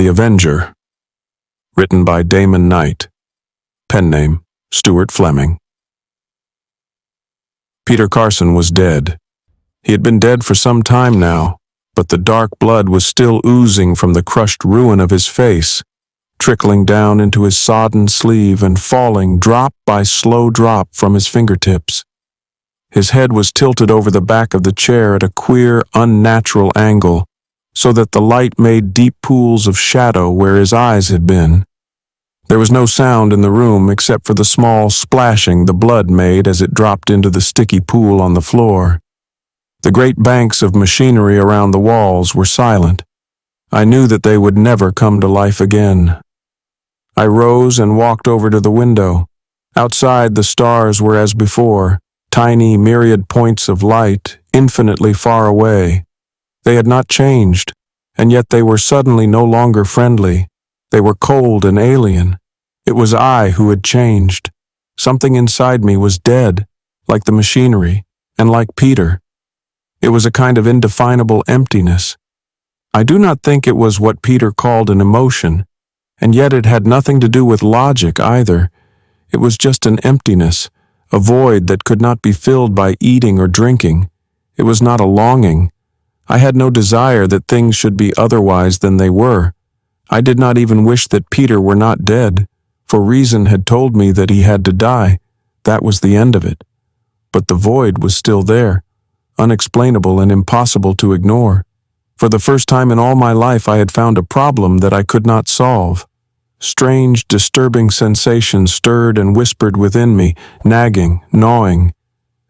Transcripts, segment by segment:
The Avenger. Written by Damon Knight. Pen name, Stuart Fleming. Peter Karson was dead. He had been dead for some time now, but the dark blood was still oozing from the crushed ruin of his face, trickling down into his sodden sleeve and falling drop by slow drop from his fingertips. His head was tilted over the back of the chair at a queer, unnatural angle, so that the light made deep pools of shadow where his eyes had been. There was no sound in the room except for the small splashing the blood made as it dropped into the sticky pool on the floor. The great banks of machinery around the walls were silent. I knew that they would never come to life again. I rose and walked over to the window. Outside, the stars were as before, tiny myriad points of light, infinitely far away. They had not changed, and yet they were suddenly no longer friendly. They were cold and alien. It was I who had changed. Something inside me was dead, like the machinery, and like Peter. It was a kind of indefinable emptiness. I do not think it was what Peter called an emotion, and yet it had nothing to do with logic either. It was just an emptiness, a void that could not be filled by eating or drinking. It was not a longing. I had no desire that things should be otherwise than they were. I did not even wish that Peter were not dead, for reason had told me that he had to die. That was the end of it. But the void was still there, unexplainable and impossible to ignore. For the first time in all my life I had found a problem that I could not solve. Strange, disturbing sensations stirred and whispered within me, nagging, gnawing.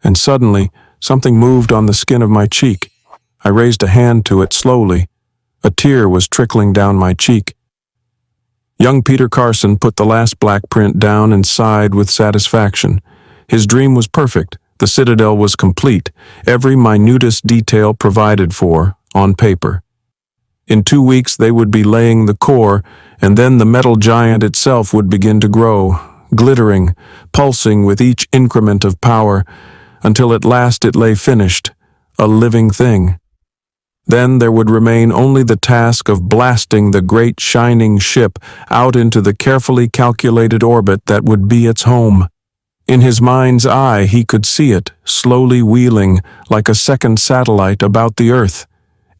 And suddenly, something moved on the skin of my cheek. I raised a hand to it slowly. A tear was trickling down my cheek. Young Peter Karson put the last black print down and sighed with satisfaction. His dream was perfect. The citadel was complete, every minutest detail provided for, on paper. In 2 weeks they would be laying the core, and then the metal giant itself would begin to grow, glittering, pulsing with each increment of power, until at last it lay finished, a living thing. Then there would remain only the task of blasting the great shining ship out into the carefully calculated orbit that would be its home. In his mind's eye he could see it, slowly wheeling like a second satellite about the Earth,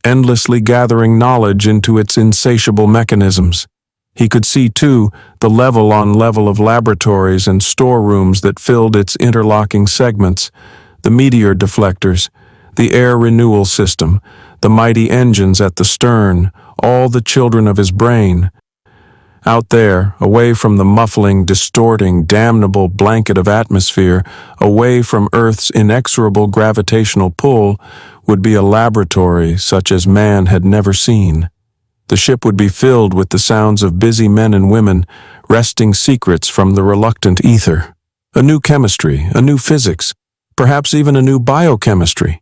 endlessly gathering knowledge into its insatiable mechanisms. He could see, too, the level on level of laboratories and storerooms that filled its interlocking segments, the meteor deflectors, the air renewal system, the mighty engines at the stern, all the children of his brain. Out there, away from the muffling, distorting, damnable blanket of atmosphere, away from Earth's inexorable gravitational pull, would be a laboratory such as man had never seen. The ship would be filled with the sounds of busy men and women, wresting secrets from the reluctant ether. A new chemistry, a new physics, perhaps even a new biochemistry.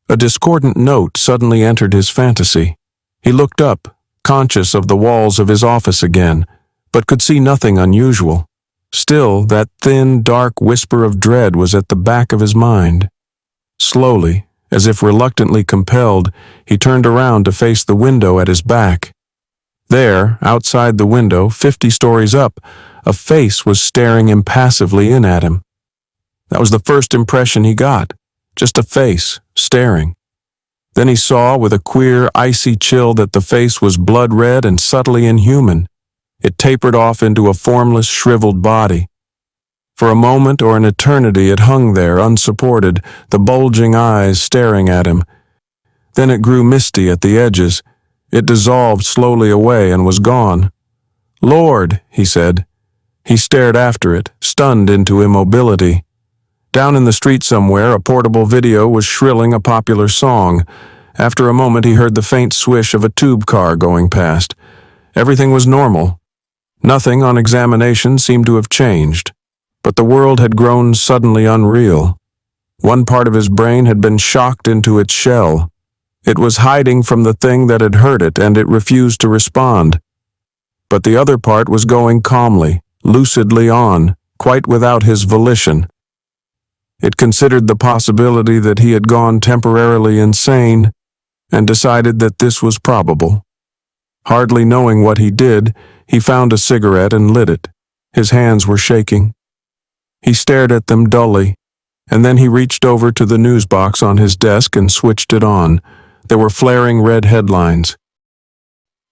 A discordant note suddenly entered his fantasy. He looked up, conscious of the walls of his office again, but could see nothing unusual. Still, that thin, dark whisper of dread was at the back of his mind. Slowly, as if reluctantly compelled, he turned around to face the window at his back. There, outside the window, 50 stories up, a face was staring impassively in at him. That was the first impression he got. Just a face, staring. Then he saw with a queer, icy chill that the face was blood-red and subtly inhuman. It tapered off into a formless, shriveled body. For a moment or an eternity it hung there, unsupported, the bulging eyes staring at him. Then it grew misty at the edges. It dissolved slowly away and was gone. "Lord," he said. He stared after it, stunned into immobility. Down in the street somewhere, a portable video was shrilling a popular song. After a moment, he heard the faint swish of a tube car going past. Everything was normal. Nothing on examination seemed to have changed. But the world had grown suddenly unreal. One part of his brain had been shocked into its shell. It was hiding from the thing that had hurt it, and it refused to respond. But the other part was going calmly, lucidly on, quite without his volition. It considered the possibility that he had gone temporarily insane and decided that this was probable. Hardly knowing what he did, he found a cigarette and lit it. His hands were shaking. He stared at them dully, and then he reached over to the news box on his desk and switched it on. There were flaring red headlines.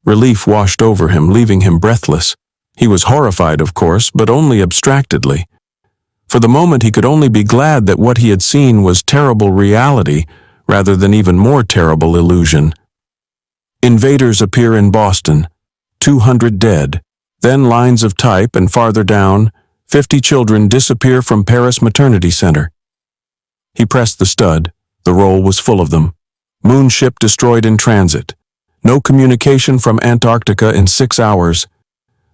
Relief washed over him, leaving him breathless. He was horrified, of course, but only abstractedly. For the moment, he could only be glad that what he had seen was terrible reality, rather than even more terrible illusion. Invaders appear in Boston. 200 dead. Then lines of type, and farther down, 50 children disappear from Paris Maternity Center. He pressed the stud. The roll was full of them. Moonship destroyed in transit. No communication from Antarctica in 6 hours.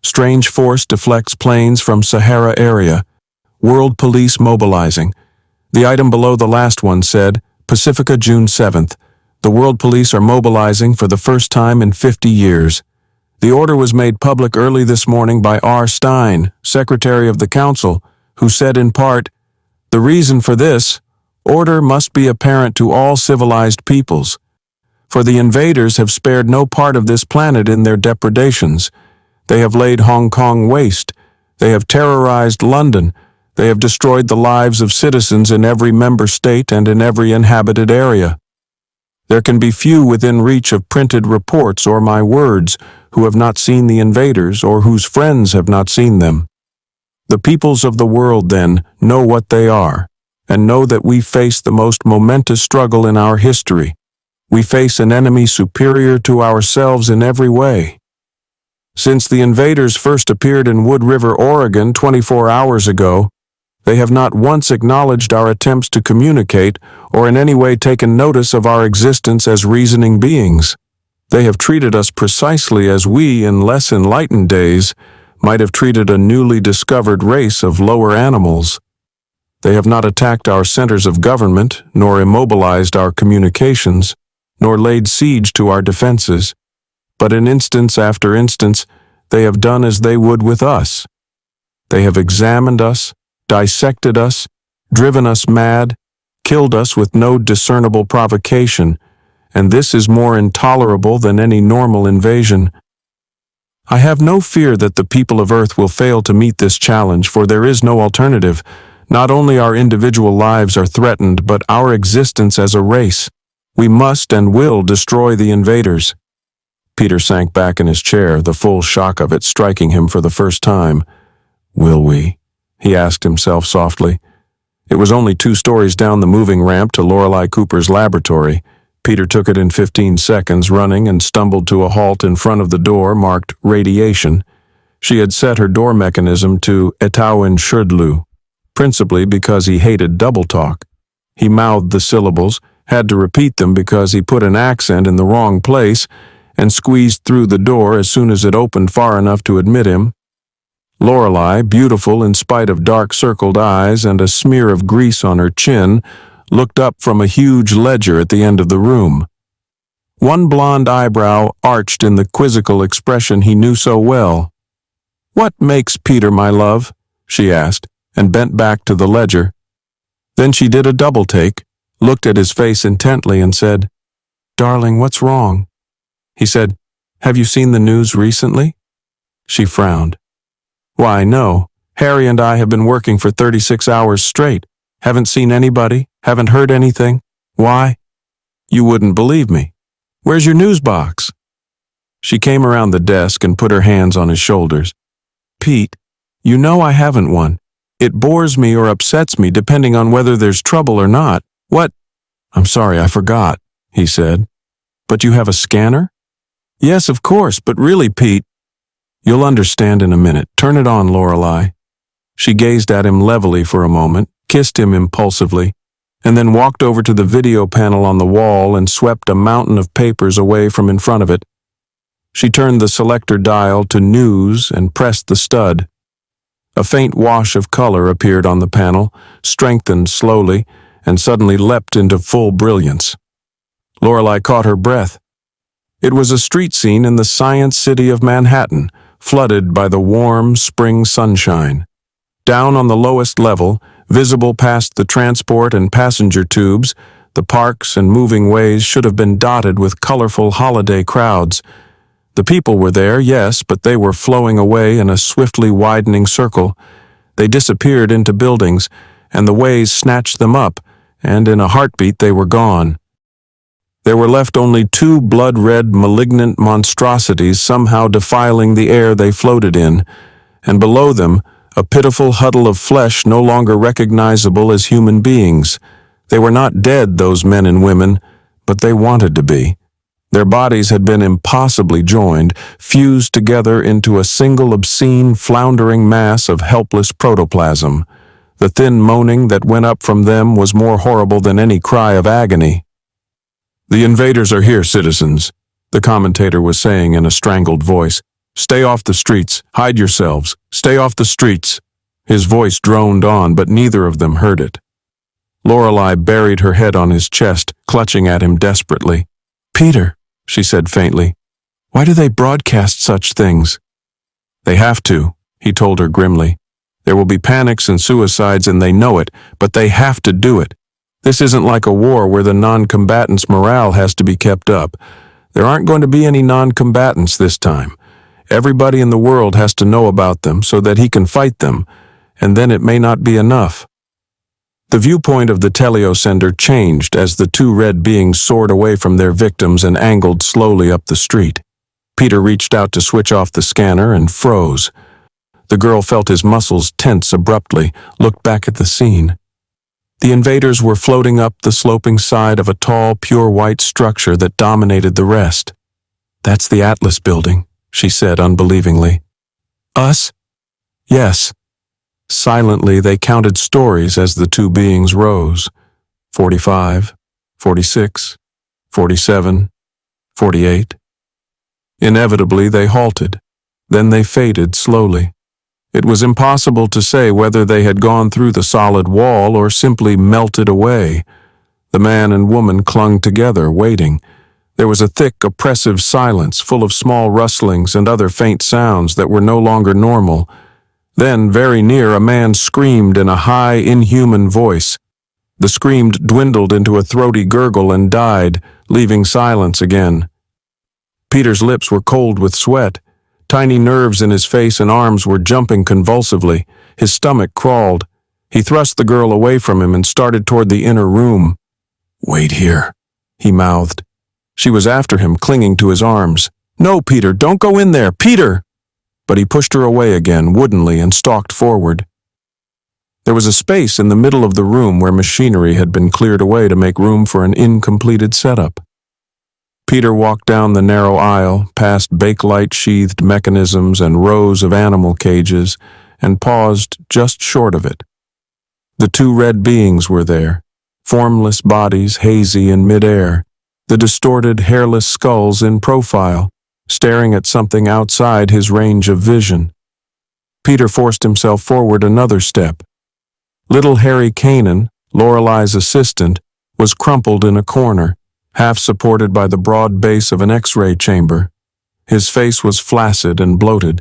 Strange force deflects planes from Sahara area. World police mobilizing. The item below the last one said, Pacifica, June 7th. The world police are mobilizing for the first time in 50 years. The order was made public early this morning by R. Stein, Secretary of the Council, who said in part, "The reason for this order must be apparent to all civilized peoples. For the invaders have spared no part of this planet in their depredations. They have laid Hong Kong waste. They have terrorized London. They have destroyed the lives of citizens in every member state and in every inhabited area. There can be few within reach of printed reports or my words who have not seen the invaders or whose friends have not seen them. The peoples of the world, then, know what they are, and know that we face the most momentous struggle in our history. We face an enemy superior to ourselves in every way. Since the invaders first appeared in Wood River, Oregon 24 hours ago, they have not once acknowledged our attempts to communicate or in any way taken notice of our existence as reasoning beings. They have treated us precisely as we, in less enlightened days, might have treated a newly discovered race of lower animals. They have not attacked our centers of government, nor immobilized our communications, nor laid siege to our defenses. But in instance after instance, they have done as they would with us. They have examined us, dissected us, driven us mad, killed us with no discernible provocation, and this is more intolerable than any normal invasion. I have no fear that the people of Earth will fail to meet this challenge, for there is no alternative. Not only our individual lives are threatened, but our existence as a race. We must and will destroy the invaders." Peter sank back in his chair, the full shock of it striking him for the first time. "Will we?" he asked himself softly. It was only 2 stories down the moving ramp to Lorelei Cooper's laboratory. Peter took it in 15 seconds, running, and stumbled to a halt in front of the door marked Radiation. She had set her door mechanism to Etauen Schurdlu, principally because he hated double talk. He mouthed the syllables, had to repeat them because he put an accent in the wrong place, and squeezed through the door as soon as it opened far enough to admit him. Lorelei, beautiful in spite of dark circled eyes and a smear of grease on her chin, looked up from a huge ledger at the end of the room. One blonde eyebrow arched in the quizzical expression he knew so well. "What makes Peter, my love?" she asked, and bent back to the ledger. Then she did a double take, looked at his face intently and said, "Darling, what's wrong?" He said, "Have you seen the news recently?" She frowned. "Why, no. Harry and I have been working for 36 hours straight. Haven't seen anybody, haven't heard anything. Why?" "You wouldn't believe me. Where's your news box?" She came around the desk and put her hands on his shoulders. "Pete, you know I haven't one. It bores me or upsets me depending on whether there's trouble or not. What?" "I'm sorry, I forgot," he said. "But you have a scanner?" "Yes, of course, but really, Pete—" "You'll understand in a minute. Turn it on, Lorelei." She gazed at him levelly for a moment, kissed him impulsively, and then walked over to the video panel on the wall and swept a mountain of papers away from in front of it. She turned the selector dial to News and pressed the stud. A faint wash of color appeared on the panel, strengthened slowly, and suddenly leapt into full brilliance. Lorelei caught her breath. It was a street scene in the Science City of Manhattan, flooded by the warm spring sunshine. Down on the lowest level, visible past the transport and passenger tubes, the parks and moving ways should have been dotted with colorful holiday crowds. The people were there, yes, but they were flowing away in a swiftly widening circle. They disappeared into buildings, and the waves snatched them up, and in a heartbeat they were gone. There were left only two blood-red, malignant monstrosities somehow defiling the air they floated in, and below them, a pitiful huddle of flesh no longer recognizable as human beings. They were not dead, those men and women, but they wanted to be. Their bodies had been impossibly joined, fused together into a single obscene, floundering mass of helpless protoplasm. The thin moaning that went up from them was more horrible than any cry of agony. "The invaders are here, citizens," the commentator was saying in a strangled voice. "Stay off the streets. Hide yourselves. Stay off the streets." His voice droned on, but neither of them heard it. Lorelei buried her head on his chest, clutching at him desperately. "Peter," she said faintly, "why do they broadcast such things?" "They have to," he told her grimly. "There will be panics and suicides, and they know it, but they have to do it. This isn't like a war where the non-combatants' morale has to be kept up. There aren't going to be any non-combatants this time. Everybody in the world has to know about them so that he can fight them, and then it may not be enough." The viewpoint of the teleosender changed as the two red beings soared away from their victims and angled slowly up the street. Peter reached out to switch off the scanner and froze. The girl felt his muscles tense abruptly, looked back at the scene. The invaders were floating up the sloping side of a tall, pure white structure that dominated the rest. "That's the Atlas building," she said unbelievingly. "Us?" "Yes." Silently, they counted stories as the two beings rose. 45, 46, 47, 48. Inevitably, they halted. Then they faded slowly. It was impossible to say whether they had gone through the solid wall or simply melted away. The man and woman clung together, waiting. There was a thick, oppressive silence, full of small rustlings and other faint sounds that were no longer normal. Then, very near, a man screamed in a high, inhuman voice. The scream dwindled into a throaty gurgle and died, leaving silence again. Peter's lips were cold with sweat. Tiny nerves in his face and arms were jumping convulsively. His stomach crawled. He thrust the girl away from him and started toward the inner room. "Wait here," he mouthed. She was after him, clinging to his arms. "No, Peter, don't go in there, Peter!" But he pushed her away again, woodenly, and stalked forward. There was a space in the middle of the room where machinery had been cleared away to make room for an incompleted setup. Peter walked down the narrow aisle, past bakelite-sheathed mechanisms and rows of animal cages, and paused just short of it. The two red beings were there, formless bodies hazy in midair, the distorted, hairless skulls in profile, staring at something outside his range of vision. Peter forced himself forward another step. Little Harry Kanan, Lorelei's assistant, was crumpled in a corner, half supported by the broad base of an X-ray chamber. His face was flaccid and bloated.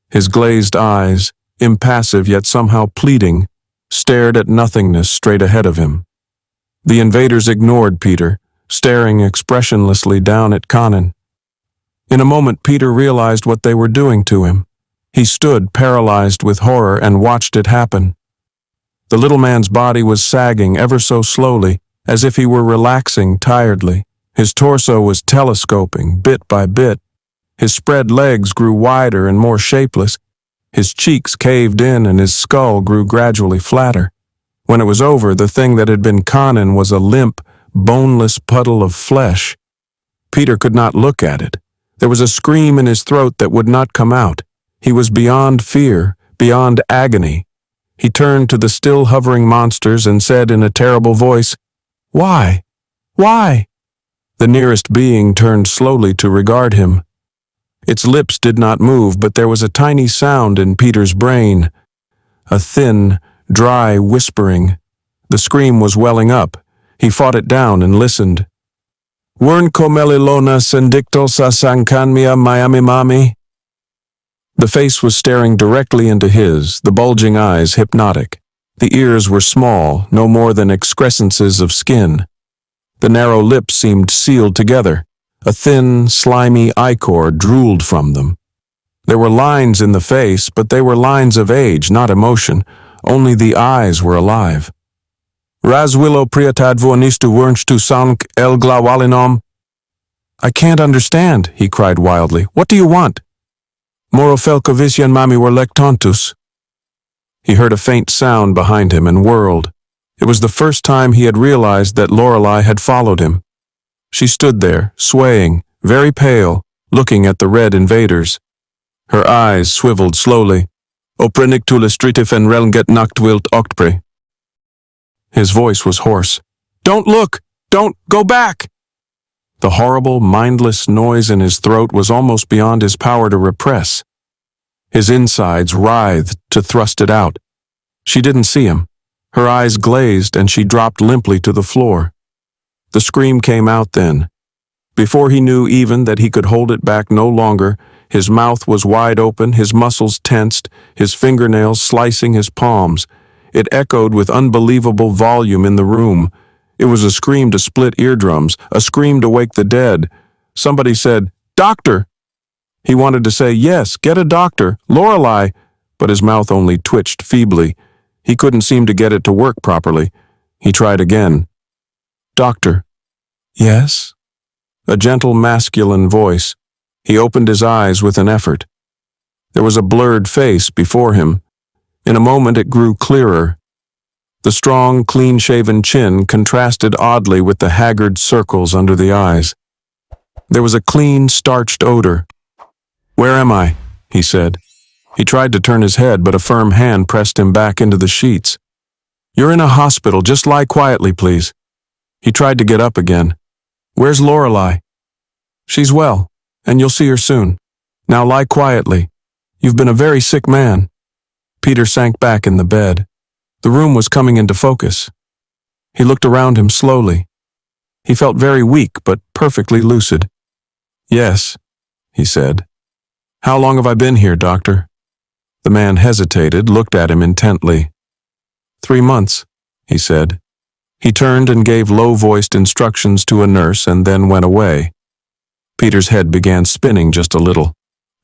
His glazed eyes, impassive yet somehow pleading, stared at nothingness straight ahead of him. The invaders ignored Peter, staring expressionlessly down at Kanan. In a moment, Peter realized what they were doing to him. He stood paralyzed with horror and watched it happen. The little man's body was sagging ever so slowly, as if he were relaxing tiredly. His torso was telescoping, bit by bit. His spread legs grew wider and more shapeless. His cheeks caved in and his skull grew gradually flatter. When it was over, the thing that had been Kanan was a limp, boneless puddle of flesh. Peter could not look at it. There was a scream in his throat that would not come out. He was beyond fear, beyond agony. He turned to the still hovering monsters and said in a terrible voice, "Why? Why?" The nearest being turned slowly to regard him. Its lips did not move, but there was a tiny sound in Peter's brain. A thin, dry whispering. The scream was welling up. He fought it down and listened. "Wern komelilona sendictal sasankanmia Miami Mami." The face was staring directly into his, the bulging eyes hypnotic. The ears were small, no more than excrescences of skin. The narrow lips seemed sealed together. A thin, slimy ichor drooled from them. There were lines in the face, but they were lines of age, not emotion. Only the eyes were alive. Razwillo priatadvornistu wernstu sank el glawalinom. I can't understand, he cried wildly. What do you want? Morofelkovisyan mami were lectontus. He heard a faint sound behind him and whirled. It was the first time he had realized that Lorelei had followed him. She stood there, swaying, very pale, looking at the red invaders. Her eyes swiveled slowly. Oprenictulistritif en relnget nachtwilt octpre. His voice was hoarse. Don't look! Don't go back! The horrible, mindless noise in his throat was almost beyond his power to repress. His insides writhed to thrust it out. She didn't see him. Her eyes glazed and she dropped limply to the floor. The scream came out then. Before he knew even that he could hold it back no longer, his mouth was wide open, his muscles tensed, his fingernails slicing his palms. It echoed with unbelievable volume in the room. It was a scream to split eardrums, a scream to wake the dead. Somebody said, "Doctor!" He wanted to say, "Yes, get a doctor, Lorelei," but his mouth only twitched feebly. He couldn't seem to get it to work properly. He tried again. "Doctor." "Yes?" A gentle masculine voice. He opened his eyes with an effort. There was a blurred face before him. In a moment it grew clearer. The strong, clean-shaven chin contrasted oddly with the haggard circles under the eyes. There was a clean, starched odor. "Where am I?" he said. He tried to turn his head, but a firm hand pressed him back into the sheets. "You're in a hospital. Just lie quietly, please." He tried to get up again. "Where's Lorelei?" "She's well, and you'll see her soon. Now lie quietly. You've been a very sick man." Peter sank back in the bed. The room was coming into focus. He looked around him slowly. He felt very weak, but perfectly lucid. "Yes," he said. "How long have I been here, doctor?" The man hesitated, looked at him intently. 3 months, he said. He turned and gave low-voiced instructions to a nurse and then went away. Peter's head began spinning just a little.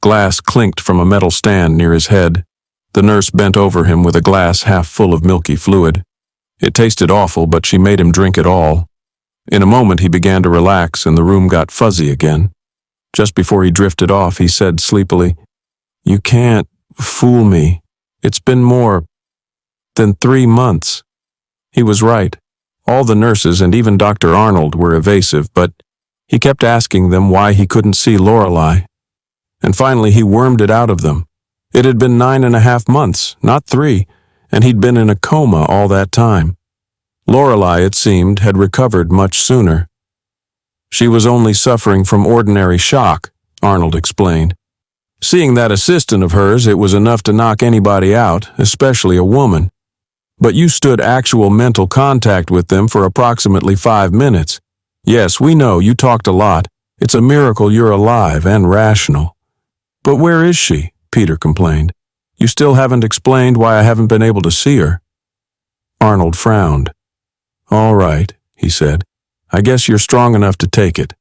Glass clinked from a metal stand near his head. The nurse bent over him with a glass half full of milky fluid. It tasted awful, but she made him drink it all. In a moment he began to relax and the room got fuzzy again. Just before he drifted off, he said sleepily, "You can't fool me. It's been more than 3 months." He was right. All the nurses and even Dr. Arnold were evasive, but he kept asking them why he couldn't see Lorelei. And finally he wormed it out of them. It had been 9.5 months, not 3, and he'd been in a coma all that time. Lorelei, it seemed, had recovered much sooner. She was only suffering from ordinary shock, Arnold explained. Seeing that assistant of hers, it was enough to knock anybody out, especially a woman. But you stood actual mental contact with them for approximately 5 minutes. Yes, we know, you talked a lot. It's a miracle you're alive and rational. But where is she? Peter complained. You still haven't explained why I haven't been able to see her. Arnold frowned. All right, he said. I guess you're strong enough to take it.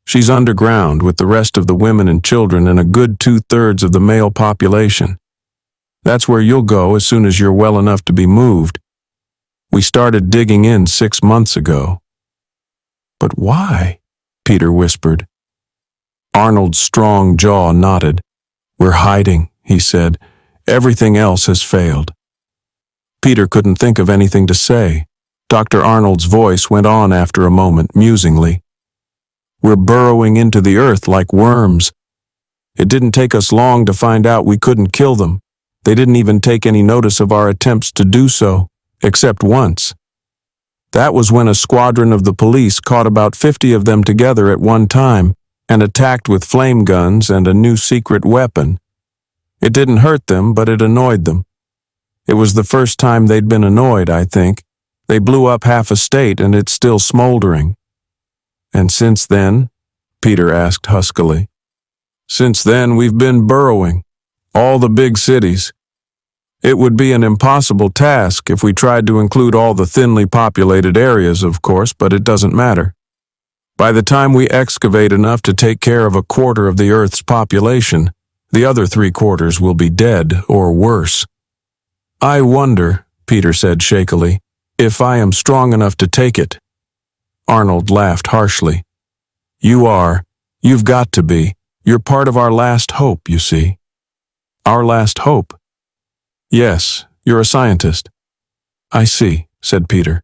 She's underground with the rest of the women and children and a good 2/3 of the male population. That's where you'll go as soon as you're well enough to be moved. We started digging in 6 months ago. But why? Peter whispered. Arnold's strong jaw nodded. We're hiding, he said. Everything else has failed. Peter couldn't think of anything to say. Dr. Arnold's voice went on after a moment, musingly. We're burrowing into the earth like worms. It didn't take us long to find out we couldn't kill them. They didn't even take any notice of our attempts to do so, except once. That was when a squadron of the police caught about 50 of them together at one time and attacked with flame guns and a new secret weapon. It didn't hurt them, but it annoyed them. It was the first time they'd been annoyed, I think. They blew up half a state and it's still smoldering. And since then? Peter asked huskily. Since then, we've been burrowing. All the big cities. It would be an impossible task if we tried to include all the thinly populated areas, of course, but it doesn't matter. By the time we excavate enough to take care of a quarter of the Earth's population, the other 3/4 will be dead or worse. I wonder, Peter said shakily, if I am strong enough to take it. Arnold laughed harshly. You are. You've got to be. You're part of our last hope, you see. Our last hope? Yes, you're a scientist. I see, said Peter.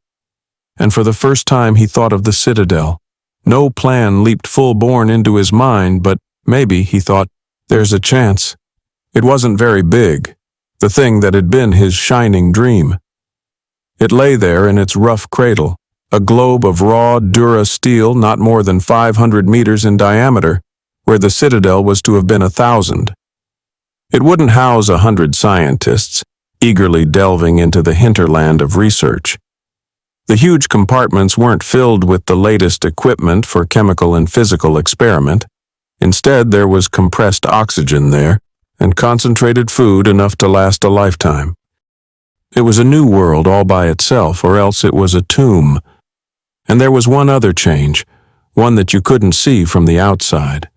And for the first time he thought of the Citadel. No plan leaped full-born into his mind, but maybe, he thought, there's a chance. It wasn't very big, the thing that had been his shining dream. It lay there in its rough cradle, a globe of raw dura steel not more than 500 meters in diameter, where the Citadel was to have been 1,000. It wouldn't house 100 scientists, eagerly delving into the hinterland of research. The huge compartments weren't filled with the latest equipment for chemical and physical experiment. Instead, there was compressed oxygen there, and concentrated food enough to last a lifetime. It was a new world all by itself, or else it was a tomb. And there was one other change, one that you couldn't see from the outside.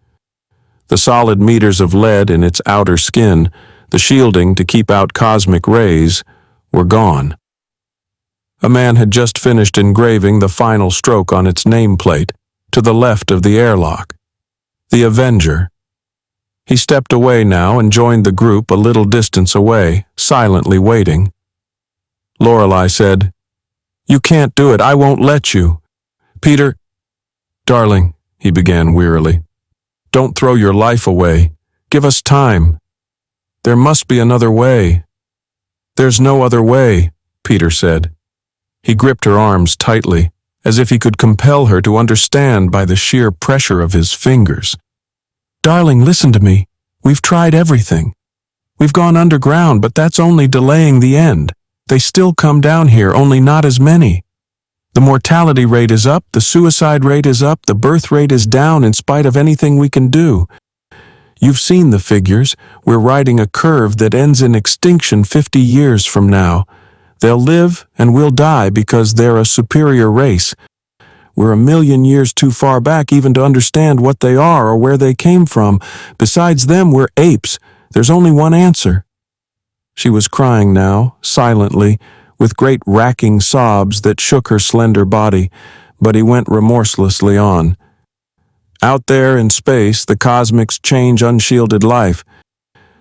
The solid meters of lead in its outer skin, the shielding to keep out cosmic rays, were gone. A man had just finished engraving the final stroke on its nameplate, to the left of the airlock. The Avenger. He stepped away now and joined the group a little distance away, silently waiting. Lorelei said, You can't do it. I won't let you. Peter, darling, he began wearily, don't throw your life away. Give us time. There must be another way. There's no other way, Peter said. He gripped her arms tightly, as if he could compel her to understand by the sheer pressure of his fingers. Darling, listen to me. We've tried everything. We've gone underground, but that's only delaying the end. They still come down here, only not as many. The mortality rate is up, the suicide rate is up, the birth rate is down in spite of anything we can do. You've seen the figures. We're riding a curve that ends in extinction 50 years from now. They'll live and we'll die because they're a superior race. We're 1,000,000 years too far back even to understand what they are or where they came from. Besides them, we're apes. There's only one answer. She was crying now, silently, with great racking sobs that shook her slender body, but he went remorselessly on. Out there in space, the cosmics change unshielded life.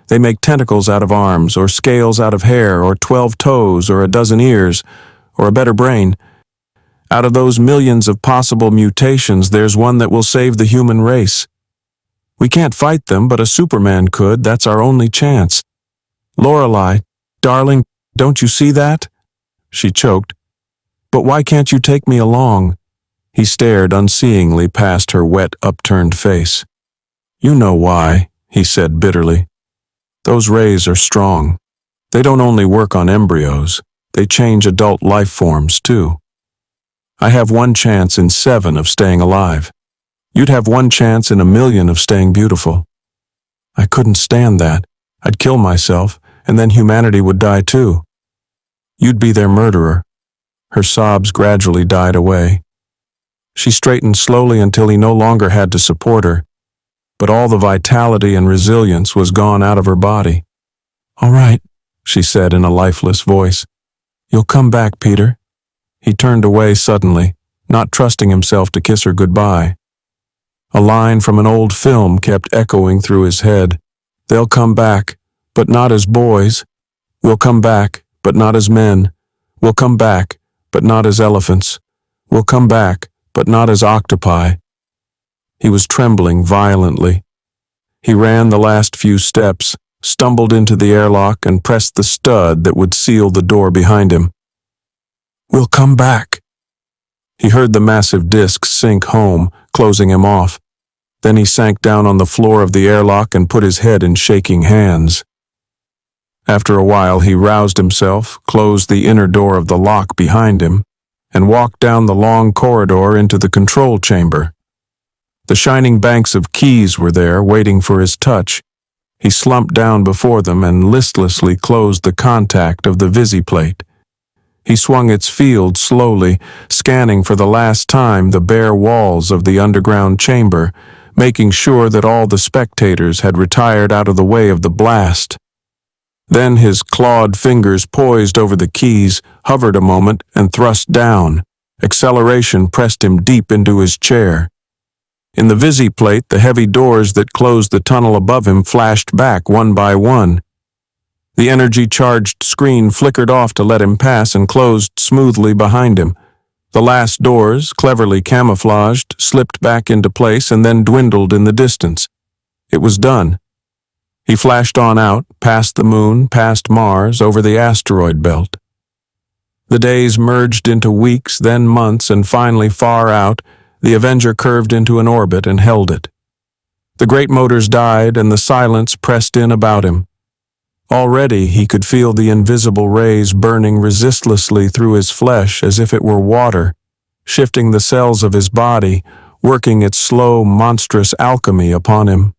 They make tentacles out of arms, or scales out of hair, or 12 toes, or a dozen ears, or a better brain. Out of those millions of possible mutations, there's one that will save the human race. We can't fight them, but a Superman could. That's our only chance. Lorelei, darling, don't you see that? She choked. But why can't you take me along? He stared unseeingly past her wet, upturned face. You know why, he said bitterly. Those rays are strong. They don't only work on embryos, they change adult life forms too. I have 1 chance in 7 of staying alive. You'd have 1 chance in 1,000,000 of staying beautiful. I couldn't stand that. I'd kill myself, and then humanity would die too. You'd be their murderer. Her sobs gradually died away. She straightened slowly until he no longer had to support her, but all the vitality and resilience was gone out of her body. All right, she said in a lifeless voice. You'll come back, Peter. He turned away suddenly, not trusting himself to kiss her goodbye. A line from an old film kept echoing through his head. They'll come back, but not as boys. We'll come back, but not as men. We'll come back, but not as elephants. We'll come back, but not as octopi. He was trembling violently. He ran the last few steps, stumbled into the airlock, and pressed the stud that would seal the door behind him. We'll come back. He heard the massive disc sink home, closing him off. Then he sank down on the floor of the airlock and put his head in shaking hands. After a while, he roused himself, closed the inner door of the lock behind him, and walked down the long corridor into the control chamber. The shining banks of keys were there, waiting for his touch. He slumped down before them and listlessly closed the contact of the visiplate. He swung its field slowly, scanning for the last time the bare walls of the underground chamber, making sure that all the spectators had retired out of the way of the blast. Then his clawed fingers poised over the keys, hovered a moment, and thrust down. Acceleration pressed him deep into his chair. In the visiplate, the heavy doors that closed the tunnel above him flashed back one by one. The energy-charged screen flickered off to let him pass and closed smoothly behind him. The last doors, cleverly camouflaged, slipped back into place and then dwindled in the distance. It was done. He flashed on out, past the moon, past Mars, over the asteroid belt. The days merged into weeks, then months, and finally far out, the Avenger curved into an orbit and held it. The great motors died and the silence pressed in about him. Already he could feel the invisible rays burning resistlessly through his flesh as if it were water, shifting the cells of his body, working its slow, monstrous alchemy upon him.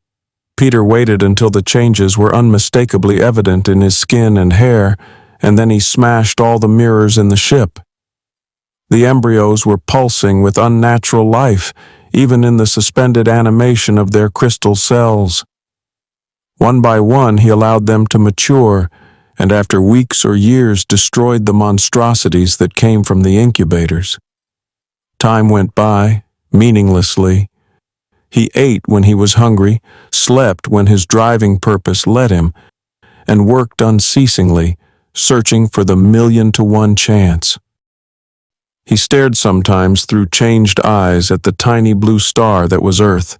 Peter waited until the changes were unmistakably evident in his skin and hair, and then he smashed all the mirrors in the ship. The embryos were pulsing with unnatural life, even in the suspended animation of their crystal cells. One by one he allowed them to mature, and after weeks or years destroyed the monstrosities that came from the incubators. Time went by, meaninglessly. He ate when he was hungry, slept when his driving purpose led him, and worked unceasingly, searching for the 1,000,000-to-1 chance. He stared sometimes through changed eyes at the tiny blue star that was Earth,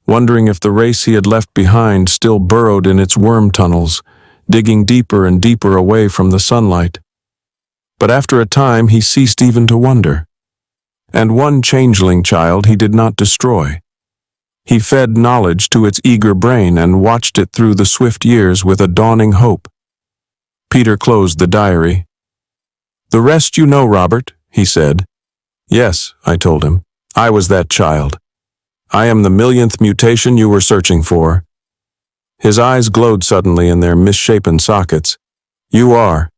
wondering if the race he had left behind still burrowed in its worm tunnels, digging deeper and deeper away from the sunlight. But after a time he ceased even to wonder. And one changeling child he did not destroy. He fed knowledge to its eager brain and watched it through the swift years with a dawning hope. Peter closed the diary. "The rest you know, Robert," he said. "Yes," I told him. "I was that child. I am the 1,000,000th mutation you were searching for." His eyes glowed suddenly in their misshapen sockets. "You are.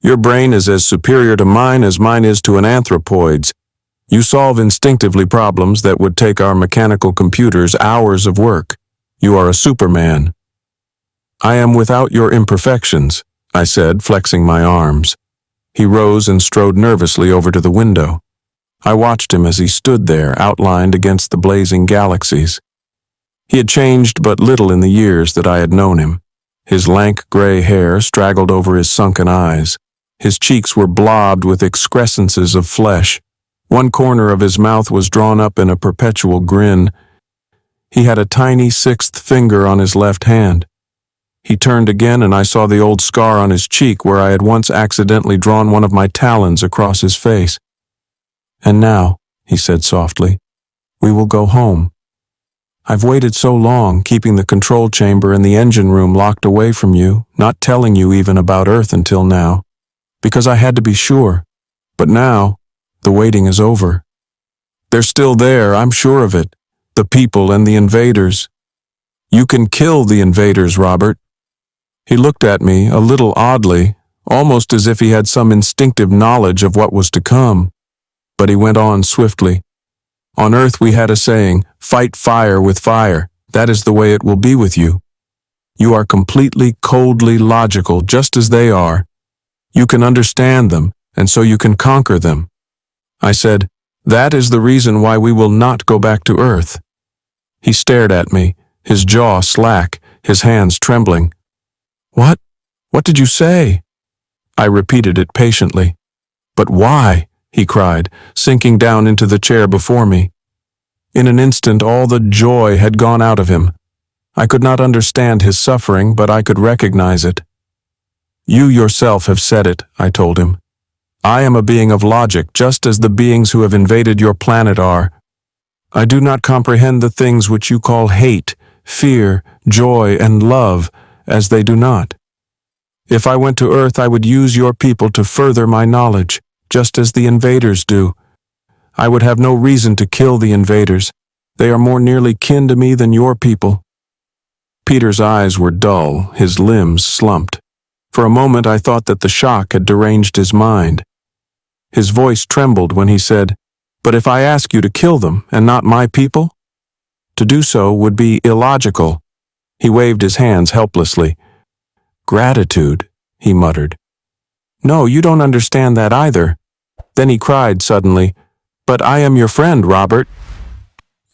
Your brain is as superior to mine as mine is to an anthropoid's. You solve instinctively problems that would take our mechanical computers hours of work. You are a Superman." "I am without your imperfections," I said, flexing my arms. He rose and strode nervously over to the window. I watched him as he stood there, outlined against the blazing galaxies. He had changed but little in the years that I had known him. His lank gray hair straggled over his sunken eyes. His cheeks were blobbed with excrescences of flesh. One corner of his mouth was drawn up in a perpetual grin. He had a tiny sixth finger on his left hand. He turned again and I saw the old scar on his cheek where I had once accidentally drawn one of my talons across his face. "And now," he said softly, "we will go home. I've waited so long, keeping the control chamber and the engine room locked away from you, not telling you even about Earth until now, because I had to be sure. But now, the waiting is over. They're still there, I'm sure of it, the people and the invaders. You can kill the invaders, Robert." He looked at me a little oddly, almost as if he had some instinctive knowledge of what was to come. But he went on swiftly. "On Earth we had a saying, 'Fight fire with fire.' That is the way it will be with you. You are completely, coldly logical, just as they are. You can understand them, and so you can conquer them." I said, "That is the reason why we will not go back to Earth." He stared at me, his jaw slack, his hands trembling. "What? What did you say?" I repeated it patiently. "But why?" he cried, sinking down into the chair before me. In an instant all the joy had gone out of him. I could not understand his suffering, but I could recognize it. "You yourself have said it," I told him. "I am a being of logic, just as the beings who have invaded your planet are. I do not comprehend the things which you call hate, fear, joy, and love, as they do not. If I went to Earth, I would use your people to further my knowledge, just as the invaders do. I would have no reason to kill the invaders. They are more nearly kin to me than your people." Peter's eyes were dull, his limbs slumped. For a moment I thought that the shock had deranged his mind. His voice trembled when he said, "But if I ask you to kill them and not my people?" To do so would be illogical. He waved his hands helplessly. "Gratitude," he muttered. "No, you don't understand that either." Then he cried suddenly, "But I am your friend, Robert."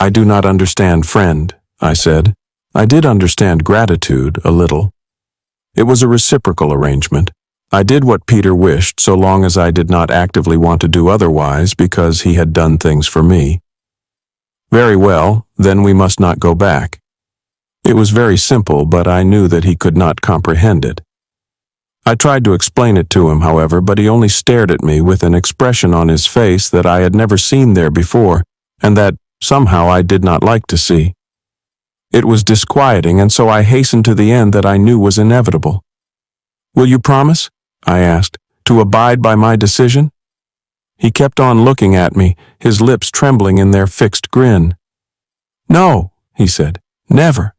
"I do not understand friend," I said. I did understand gratitude a little. It was a reciprocal arrangement. I did what Peter wished so long as I did not actively want to do otherwise because he had done things for me. Very well, then we must not go back. It was very simple, but I knew that he could not comprehend it. I tried to explain it to him, however, but he only stared at me with an expression on his face that I had never seen there before, and that, somehow, I did not like to see. It was disquieting, and so I hastened to the end that I knew was inevitable. "Will you promise," I asked, "to abide by my decision?" He kept on looking at me, his lips trembling in their fixed grin. "No," he said, "never.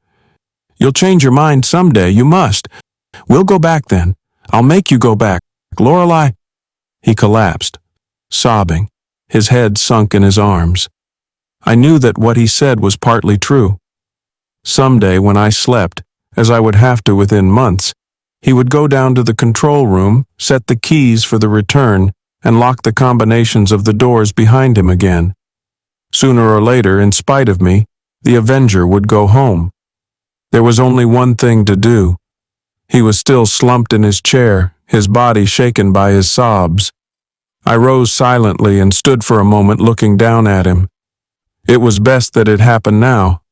You'll change your mind someday, you must. We'll go back then. I'll make you go back. Lorelei." He collapsed, sobbing, his head sunk in his arms. I knew that what he said was partly true. Someday when I slept, as I would have to within months, he would go down to the control room, set the keys for the return, and lock the combinations of the doors behind him again. Sooner or later, in spite of me, the Avenger would go home. There was only one thing to do. He was still slumped in his chair, his body shaken by his sobs. I rose silently and stood for a moment looking down at him. It was best that it happened now.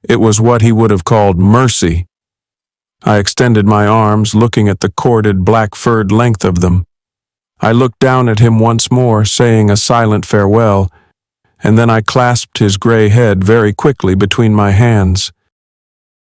It was what he would have called mercy. I extended my arms, looking at the corded, black-furred length of them. I looked down at him once more, saying a silent farewell, and then I clasped his gray head very quickly between my hands.